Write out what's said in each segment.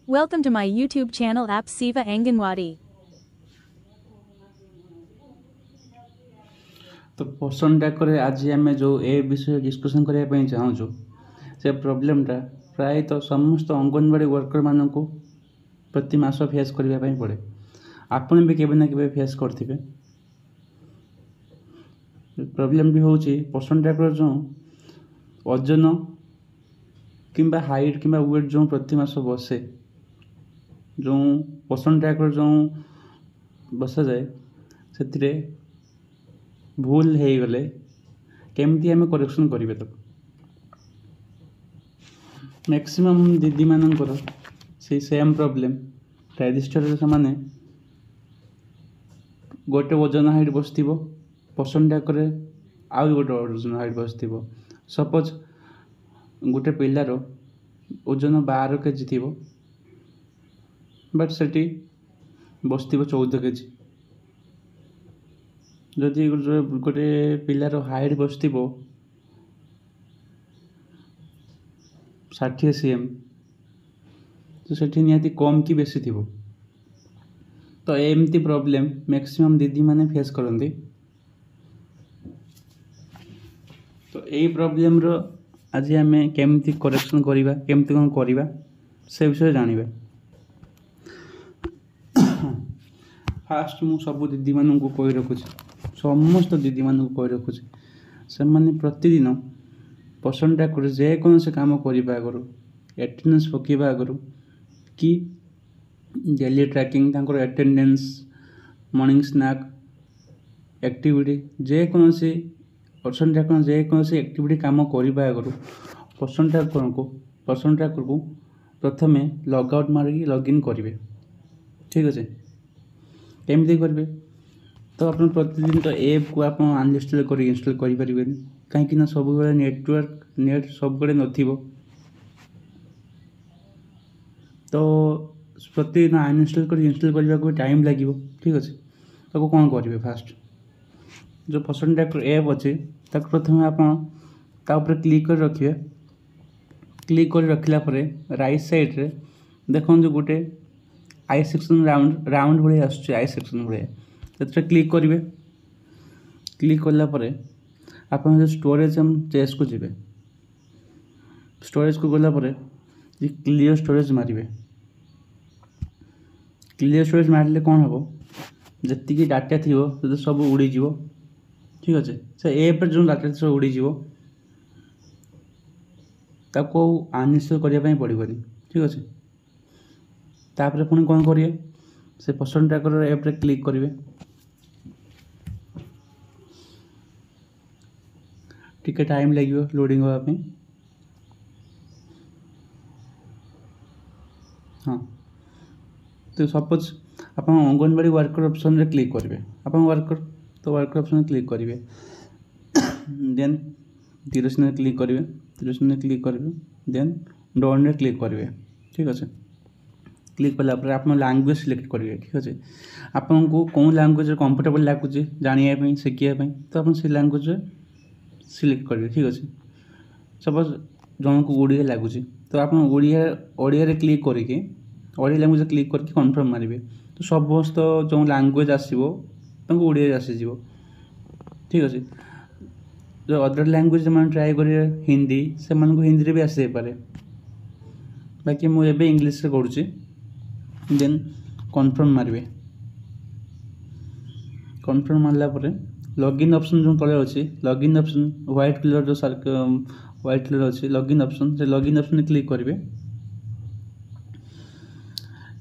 Welcome to my YouTube channel app Siva Anganwadi. तो पोषण डाकरे आज आम जो ए विषय डिस्कसन करने चाहूँ से प्रोब्लेमटा प्राय तो समस्त अंगनवाड़ी वर्कर मान को प्रति मास फेस करने पड़े। आपन भी केवे ना केवे फेस करथिबे। प्रोब्लेम भी होची पोषण डाकर जो वजन किंबा हाइट किंबा वेट जो प्रति मास बसे जो पोषण डाकर जो बसा जाए से भूल हो गले केमती आम करेक्शन करेंगे। तो मैक्सिमम दीदी मानकर से सेम प्रोब्लेम रजिस्टर से माने गोटे वजन हाइट बस पोषण डाकर आउ गोटे वजन हाइट बस सपोज गोटे पिलार ओजन 12 केजी थी बट से बस 14 केजी जदि गोटे पिलार हाइट बस 60 cm तो सेठी निहाती कम कि बेसी थी। तो एमती प्रॉब्लम मैक्सिमम दीदी माने फेस करती। तो यही प्रॉब्लम रो आज आम केमती करेक्शन करवा केमती कौन करवा से विषय जानिबा। फास्ट मु सब दीदी मान को कही रखुची समस्त दीदी मान को कही रखुची से माने प्रतिदिन पोषण डाकर जेकोसी काम करने आगु एटेंडेंस पकेबा आगु कि डेली ट्रैकिंग तांकर एटेंडेंस मॉर्निंग स्नैक एक्टिविटी जेकोसी पोषण डाकर जेकोसी एक्टिविटी काम करने आगु पोषण डाकर को प्रथमे लग आउट मारिक लॉगिन करेंगे। ठीक अच्छे केमती करेंगे तो आप प्रतिदिन तो ऐप को आप अनइंस्टॉल कर इंस्टॉल करें कहीं सब नेटवर्क नेट सब बड़े नथिबो तो प्रतिदिन अनइंस्टॉल कर इंस्टॉल करने को टाइम लगे। ठीक अच्छे तो कौन करेंगे फास्ट जो पोषण डाकर ऐप अच्छे प्रथम आप क्लिक कर रखिए। क्लिक कर रखला राइट साइड रे देखो गोटे आई सेक्शन राउंड राउंड भाई आसुच्छे आई सेक्शन भाई से क्लिक करेंगे। क्लिक कलापर आप स्टोरेज हम चेस को जीवे स्टोरेज को गलापर क्लियर स्टोरेज मारे। क्लियर स्टोरेज मारे कौन हम जी डाटा थी तो सब उड़ीज। ठीक अच्छे से एप जो डाटा सब उड़ीज ताको अनइंस्टॉल करने पड़ोनी। ठीक अच्छे तापर पुणी कौन करेंगे से पोषण डाकर ऐप रे क्लिक करेंगे। टिके टाइम लगे लोडिंग होगापी। हाँ तो सपोज आप अंगनवाड़ी वर्कर ऑप्शन रे क्लिक करेंगे आप वर्कर तो वर्कर ऑप्शन क्लिक करेंगे देन तिरस्न क्लिक करेंगे तिरस्न क्लिक करेंगे देन डन रे क्लिक करेंगे। ठीक अच्छे क्लिक कलापर आप लैंग्वेज सिलेक्ट करेंगे। ठीक अच्छे आपको कौन लैंग्वेज कंफर्टेबल लगुच जानापी शिखापी तो आप से लैंग्वेज सिलेक्ट करेंगे। ठीक अच्छे सपोज जन को ओडिया लगुच तो आप ओडिया क्लिक करके ओडिया लैंग्वेज क्लिक करके कन्फर्म मारे तो समस्त जो लैंग्वेज आसो ओडिया आसीज। ठीक अच्छे जो अदर लैंग्वेज जो ट्राए करेंगे हिंदी से हिंदी भी आसी पारे बाकी मुझे इंग्लीश करुँची देन कन्फर्म मारे। कन्फर्म मारापर लॉगिन ऑप्शन जो तले अच्छी लॉगिन ऑप्शन व्हाइट कलर जो व्हाइट कलर अच्छी लॉगिन ऑप्शन से लॉगिन ऑप्शन क्लिक करेंगे।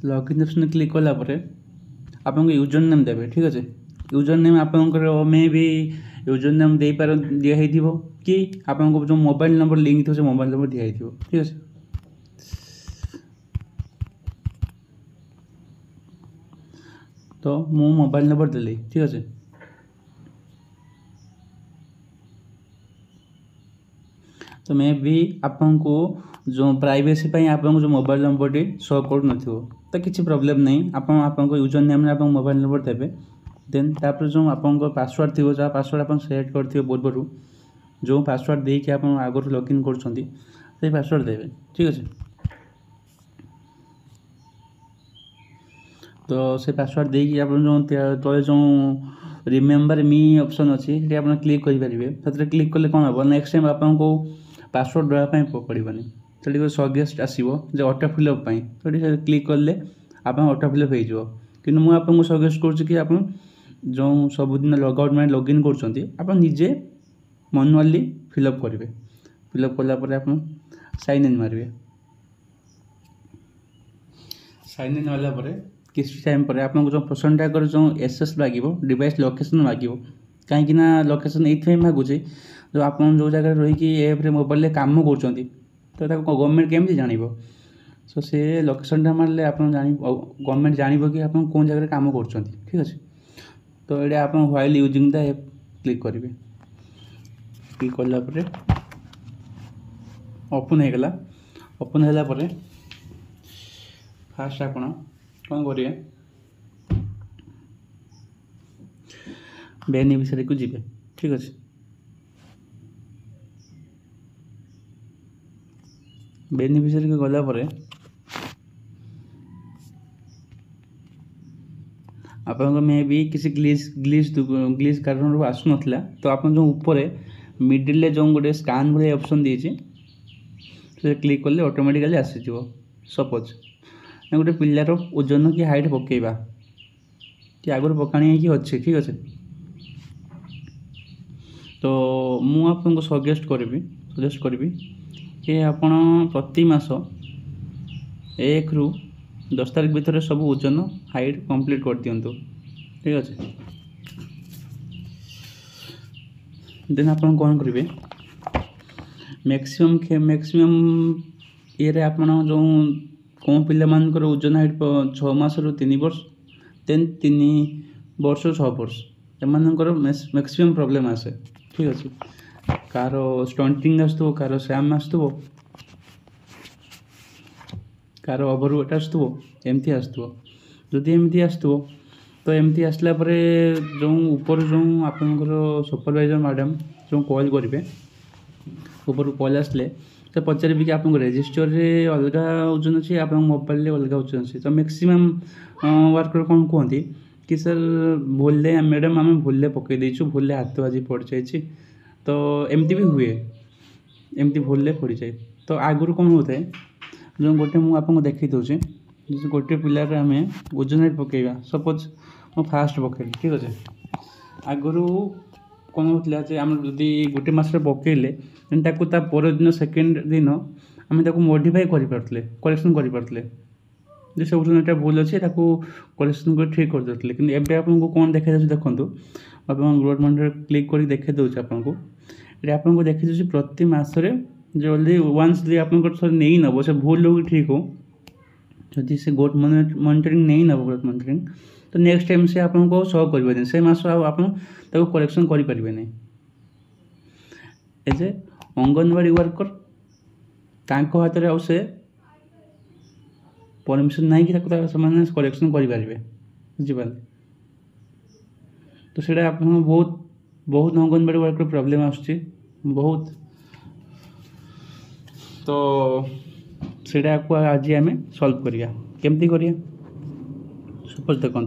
लॉगिन ऑप्शन क्लिक कलापर आपको यूजर नेम देवे। ठीक अच्छे यूजर नेम आपंकर मे भी यूजर नेम दे पार दिखाई कि आपको जो मोबाइल नंबर लिंक थो मोबाइल नंबर दिखाई। ठीक अच्छे तो मो मोबाइल नंबर देली। ठीक अच्छे तो मे भी आपको जो प्राइवेसी आपको जो मोबाइल नंबर टी शो कर न तो किसी प्रॉब्लम नहीं आप यूजर नेम आप मोबाइल नंबर देवे देन तापर जो आप पासवर्ड थी जहाँ पासवर्ड आप सेट कर पूर्व जो पासवर्ड देके आप आगुरी लॉगिन कर पासवर्ड देवे। ठीक अच्छे तो से पासवर्ड देकी आप तले जो रिमेम्बर मी ऑप्शन अच्छी ये आप क्लिक करेंगे से क्लिक कले कौन हम नेक्स्ट टाइम आपको पासवर्ड देवाई पड़ोनी तो सजेस्ट आसो जो ऑटो फिलअप तो ये क्लिक कले आप ऑटो फिलअप हो कि मुझे सजेस्ट करुँच आप जो सबुदिन लगआउट मैंने लॉगिन करजे मैनुअली फिलअप करेंगे फिलअप कलापर आप साइन इन मारे साइन इन वाला किसी टाइम पर आपको जो पर्सन टैगर जो एसएस लगे डिवाइस लोकेशन मांग कहीं लोकेशन ये मागुचे जो आप जो जगह रही एप्रे मोबाइल काम कर तो गवर्नमेंट केमती जान सो से लोकेशन मारे आप गवर्नमेंट जान कि आप कौन जगह काम कर ठीक अच्छे तो ये आप while using the app click करेंगे क्लिक कलापर ओपन होगला ओपन होगापर फास्ट आप कौन करेंगे बेनिफिशियरी को जीवे ठीक अच्छे बेनिफिशियरी को गलापर आप मे भी किसी ग्लिच कारण आसू ना तो आप जो ऊपर मिडिल जो गोटे स्कान भाई ऑप्शन देती से क्लिक कले ऑटोमेटिकली आसीज सपोज गोटे पिलार ओजन कि हाइट पकेबा कि आगुरी पकाणी कि अच्छे ठीक अच्छे तो मु आपको सजेस्ट करी कि आपण प्रति मास 1 ରୁ 10 तारीख भितर सब ओजन हाइट कंप्लीट कर दिंतु ठीक अच्छे देन आप कौन करेंगे मैक्सिमम ये आप जो कौन पिला ओजन हाइट 6 मास ରୁ 3 वर्ष देन 3 वर्ष 6 वर्ष एम मैक्सिमम प्रॉब्लम आसे ठीक अच्छे कार स्टंटिंग आसो कार सैम आसो कार ओवरवेट आसो एमती आसो जदि एमती आसो तो एमती आसला जो ऊपर जो आपंकर सुपरवाइजर मैडम जो कॉल करेंगे ऊपर कॉल आसले तो पचारे कि आप रजिस्टर में अलग ओजन अच्छी आप मोबाइल अलग ओजन अच्छी तो मैक्सिमम वर्कर कौन कहते कि सर भूल मैडम आम भूल पकई देचु भूल हाथ बाजी पड़ जाए तो एमती भी हुए एमती भूल पड़ जाए तो आगुरी कौन होता है जो गोटे मुझे देखी दूसरी गोटे पिलार आम ओजन हाइट पकईवा सपोज मो फास्ट पकईली ठीक अच्छे आगुरी कौन होता है आम जदि गोटे मसरे पकईले ता परदिन सेकेंड दिन आम मॉडिफाई करें करेक्शन करें जो सब ओजन भूल अच्छे करेक्शन कर ठीक कर देते कि एवं आपको कौन देखा देखो आप ग्रोथ मॉनिटर क्लिक कर देखे दूसरे आपको ये आपको देखी दूसरी प्रति मसरे जल्दी वन्स जब आप नहीं नब से भूल हो ठीक हो जदि से ग्रोथ मॉनिटरिंग नहीं नब ग्रोथ मॉनिटरिंग तो नेक्स्ट टाइम से आपको शो करें से मास आप करेक्शन करें एज ए अंगनवाड़ी वर्कर तांको हाथ में से परमिशन नहीं कि करेक्शन करेंगे बुझिपारे तो सीटा आप बहुत बहुत अंगनवाड़ी वर्कर प्रॉब्लम आसुच्ची बहुत तो सीटा आपको आज आम सल्व करिया केमती करिया सपोज देखो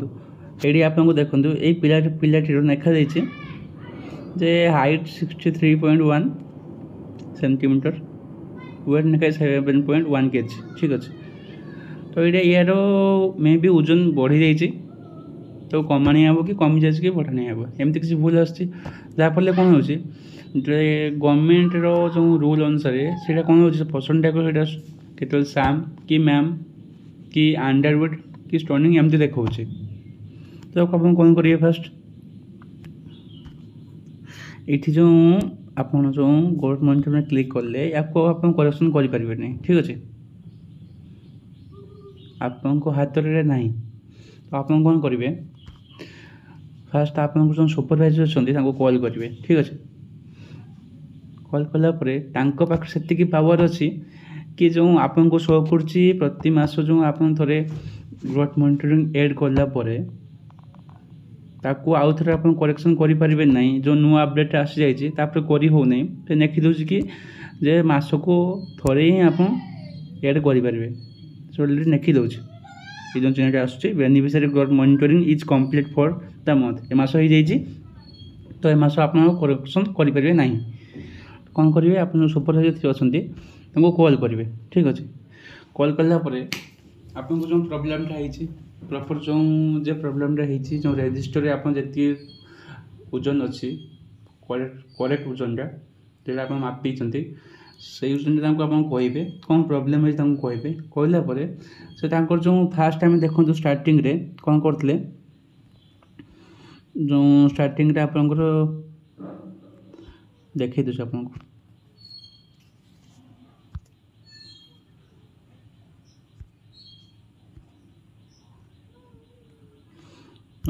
ये आपको देखो ये पिलाटीर लेखा जे हाइट 63.1 सेंटीमीटर वेट लेखा 7.1 kg ठीक अच्छे तो ये यार मे भी ओजन बढ़ी जाइए तो कमाणी हे कि कमी जाए कि बढ़ाणी हे एमती किसी भूल आसाफल कौन हो गवर्नमेंट जो रूल अनुसार से कौन हो पर्सन टाइप के सैम कि मैम कि अंडरवेट कि स्टनिंग एमती देखा तो आप कौन करिए फास्ट ये जो आप जो ग्रोथ मॉनिटर में क्लिक कले आपको आप करेक्शन करेंगे नहीं ठीक अच्छे आपको हाथ में ना तो आप कौन करेंगे फास्ट आप जो सुपरवाइजर अच्छा कॉल करेंगे ठीक अच्छे कॉल कलापर पाखे से पावर अच्छी कि जो आपको शो कर प्रति मास जो आप थे ग्रोथ मॉनिटरिंग एड कलापर ताकू आउ थे आप करेक्शन करें ना जो नुआ अपडेट आसी जाइए करी हो नहीं तो लिखी दूसरी कि जे मास को थे ही आप एड करेंगे ऑलरेडी लिखी दूसरी ये जो चिन्हटा आसूँ बेनिफिशियरी गट monitoring is complete for the month ए मास हो जाइए तो ए मास आप करेक्शन करेंगे ना कौन करेंगे आप सुपरवाइजर अच्छा कॉल करेंगे ठीक अच्छे कॉल कलापर आपको जो प्रोब्लेमटा है प्रॉपर जो प्रोब्लेमटा है जो रजिस्टर आप जी ओजन अच्छी करेक्ट ओजनटा जो आप मापी से ओजन आप कहे कौन प्रोब्लेम है कहे कहलापर से जो फास्ट टाइम देखो स्टार्टिंग रे कौन करते जो स्टार्टिंग रे आपंकर देखे दूसरे आपको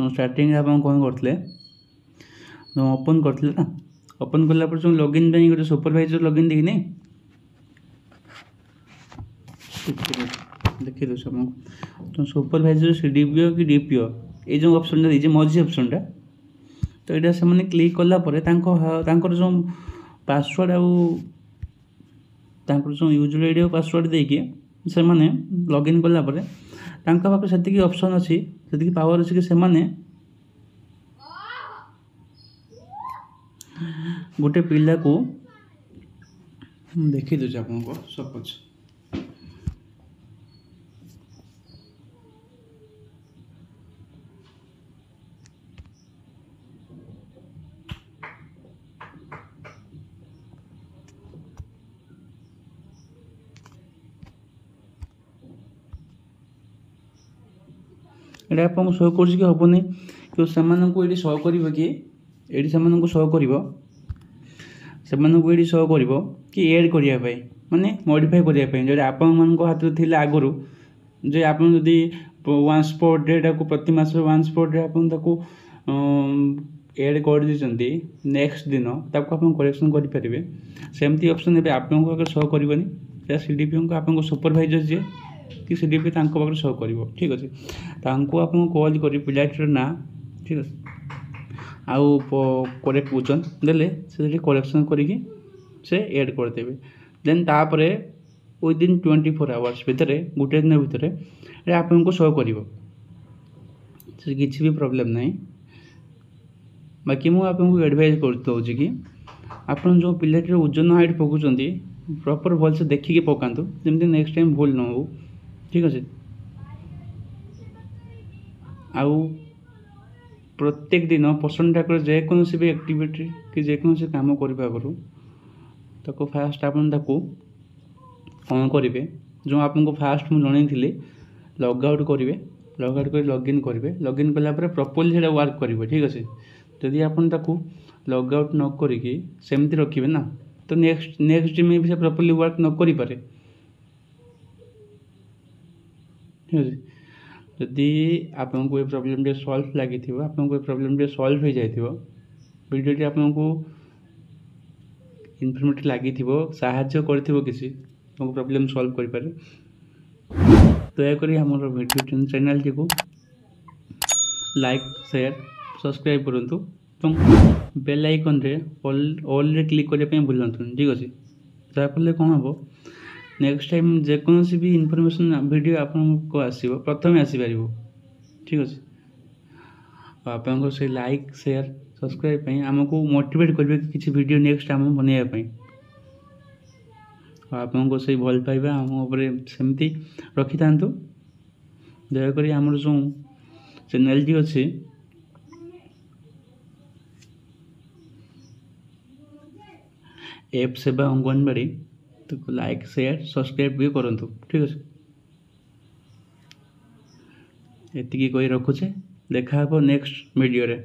स्टार्टिंग आप कौन करते जो ओपन करते ना ओपन कलापर जो लॉगिन गोटे सुपरवाइजर लॉगिन देखी नहीं देखिए दोस्तों तो सुपरवाइजर सीडीपीओ कि डीपीओ ये जो ऑप्शन दीजिए मझी ऑप्शनटा तो यहाँ से मैंने क्लिक कलापर जो पासवर्ड आउ जो यूजर आईडी और पासवर्ड देकी से मैंने लॉगिन कलापर पाखे से ऑप्शन अच्छी से पावर अच्छी कि से गोटे पिला को देखी दूसरे आपको सपोज ये आपको शो कर हेनी कि से शो कर ये शो कर शो कर कि एड करने माने मॉडिफाई करने जो आपण हाथ में थी आगुरी जे आप वन्स पर डे को प्रति मास वन्स पर डे आपको एड कर दी नेक्स्ट दिन तक आप करेक्शन करेंगे सेमती ऑप्शन ए आपको शो करनी सीडीपी को आप सुपरवाइजर जी कि सीडीपी पाखे शो कर ठीक अच्छे आप कॉल कर पिलाटीर ना ठीक अच्छे आउ करेक्ट ओजन देले से करेक्शन करिकी से ऐड करदेवे देन तापर विदिन 24 आवर्स भितर गोटे दिन भितर आपको शो कर किसी भी प्रोब्लेम नहीं बाकी मुझे आपको एडवाइज कर दूसरी कि आप जो पिलाटीर ओजन हाइट पकाउं प्रॉपर भल से देखिए पकातु जमी नेक्स्ट टाइम भूल न हो ठीक अच्छे आउ प्रत्येक दिन पर्सन टाकर जेकोसी भी एक्टिविटी कि जेकोसी काम करने आगु ताको फास्ट आपन ताको कौन करेंगे जो आपको फास्ट मुझे जनई लग आउट करेंगे लग आउट कर लॉगिन करेंगे लॉगिन कलापर प्रॉपर्ली से वर्क करेंगे ठीक अच्छे जदि आपन ताको लग आउट न करिकी सेमती रखिए ना तो नेक्स्ट में भी से प्रॉपर्ली वर्क न करि पारे ठीक अच्छे जदि आपको ये प्रोब्लेम सॉल्व लगी आपको प्रोब्लेम सॉल्व हो जाए वीडियोटी आपको इनफॉर्मेटिव लगी साहाय्य कर किसी प्रोब्लेम सॉल्व करें दयाकोरी आम वीडियो चैनल टी को लाइक शेयर सब्सक्राइब करूँ बेल आइकन रे ऑल रे क्लिक करने भूलु ठीक अच्छे जहाँफल कौन हम नेक्स्ट टाइम जेकोसी भी इनफॉरमेशन वीडियो आपको आसो प्रथम आसीपर ठीक अच्छे आप से लाइक शेयर सब्सक्राइब आमको मोटिवेट करेंगे कि किसी वीडियो नेक्स्ट आम बनवाई आपको से भल पाइबा आम सेमती रखी था दयाक आमर जो चैनल टी अच्छे एप सेवा अंगनवाड़ी तो लाइक शेयर सब्सक्राइब भी करूँ ठीक अच्छे एति कही रखुचे देखा नेक्स्ट वीडियो रे।